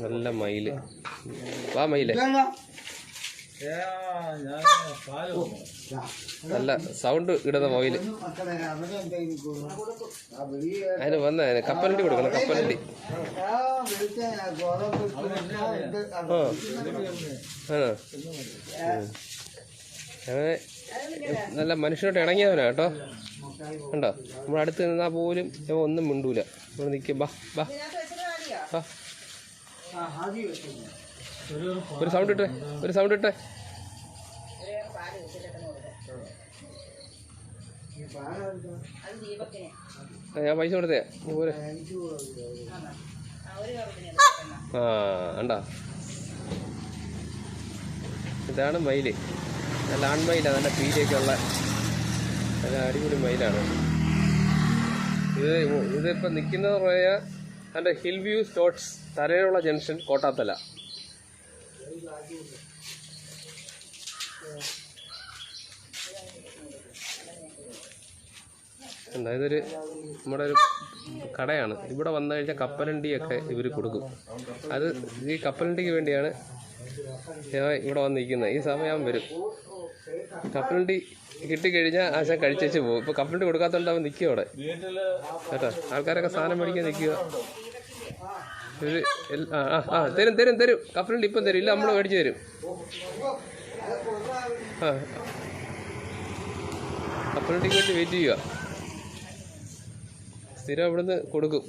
നല്ല മയില്. വാ മയിലേ. നല്ല സൗണ്ട് ഇടുന്ന മയില്. അതിന് വന്ന കപ്പലണ്ടി കൊടുക്കണം. കപ്പലണ്ടി അങ്ങനെ നല്ല മനുഷ്യനോട്ട് ഇണങ്ങിയവനാ കേട്ടോ. കണ്ടോ, നമ്മളടുത്ത് നിന്നാൽ പോലും ഒന്നും മിണ്ടൂല. ഇവിടെ നിൽക്കും. ബാ ബാ ബാ. ഒരു സൗണ്ട് ഇട്ടേ, ഒരു സൗണ്ട് ഇട്ടേ. ഞാൻ പൈസ കൊടുത്തേ പോലെ. ആ കണ്ടോ, ഇതാണ് മയില്. നല്ല ആൺമയിലാണ്, നല്ല പീലിയൊക്കെ ഉള്ള നല്ല അടിപൊളി മയിലാണ്. ഇതിപ്പോൾ നിൽക്കുന്നത് പറയാ എൻ്റെ ഹിൽ വ്യൂ സ്പോട്ട്സ് തലയുള്ള ജംഗ്ഷൻ കോട്ടാത്തല. എന്താ, ഇതൊരു നമ്മുടെ ഒരു കടയാണ്. ഇവിടെ വന്നു കഴിഞ്ഞാൽ കപ്പലണ്ടിയൊക്കെ ഇവർ കൊടുക്കും. അത് ഈ കപ്പലണ്ടിക്ക് വേണ്ടിയാണ് ഞാൻ ഇവിടെ വന്നിരിക്കുന്നത്. ഈ സമയം വരും. കപ്പലണ്ടി കിട്ടിക്കഴിഞ്ഞാൽ ആശാൻ കഴിച്ചേച്ച് പോകും. ഇപ്പോൾ കപ്പലണ്ടി കൊടുക്കാത്തതുകൊണ്ട് അവൻ നിൽക്കുക അവിടെ കേട്ടോ. ആൾക്കാരൊക്കെ സാധനം മേടിക്കാൻ നിൽക്കുക. ഒരു തരും തരും തരും. കപ്പലണ്ടി ഇപ്പം തരും. ഇല്ല, നമ്മൾ മേടിച്ച് തരും. കപ്പലണ്ടിക്ക് വേണ്ടി വെയിറ്റ് ചെയ്യുക. സ്ഥിരം ഇവിടുന്ന് കൊടുക്കും.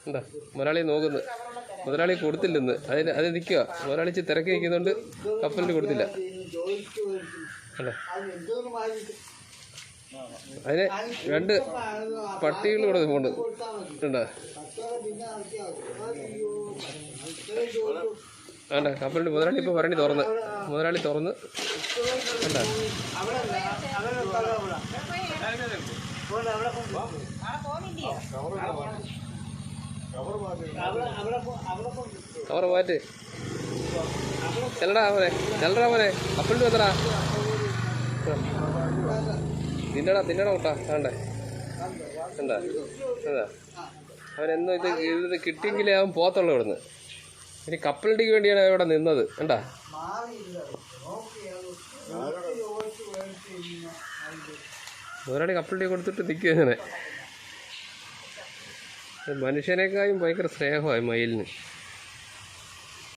എന്താ മുതലാളി നോക്കുന്നു. മുതലാളി കൊടുത്തില്ലെന്ന്. അത് നിൽക്കുക. മുതലാളി തിരക്കി നിൽക്കുന്നുണ്ട്. കപ്പലിന് കൊടുത്തില്ല അല്ലേ. അതിന് 2 പട്ടികൾ കൂടെ കൊണ്ട് ഉണ്ടോ. വേണ്ട കപ്പലിന് മുതലാളി ഇപ്പോൾ ഭരണി തുറന്ന്. മുതലാളി തുറന്ന് വേണ്ട. കവർ മാറ്റ്. ചെല്ലടാ മോനെ, ചെല്ലടാ മോനെ. കപ്പലിന് വന്നടാ. തിന്നടാ തിന്നടാ കൂട്ടാ. വേണ്ടേ എന്താ എന്താ അവനെന്നും ഇത് കിട്ടിയെങ്കിലേ അവൻ പോത്തുള്ളൂ ഇവിടുന്ന്. ഇനി കപ്പലണ്ടിക്ക് വേണ്ടിയാണ് ഇവിടെ നിന്നത്. കണ്ടാ, മുതലാളി കപ്പലണ്ടി കൊടുത്തിട്ട് നിൽക്കുക. ഇങ്ങനെ മനുഷ്യനേക്കാളും ഭയങ്കര സ്നേഹമായി മയിലിന്.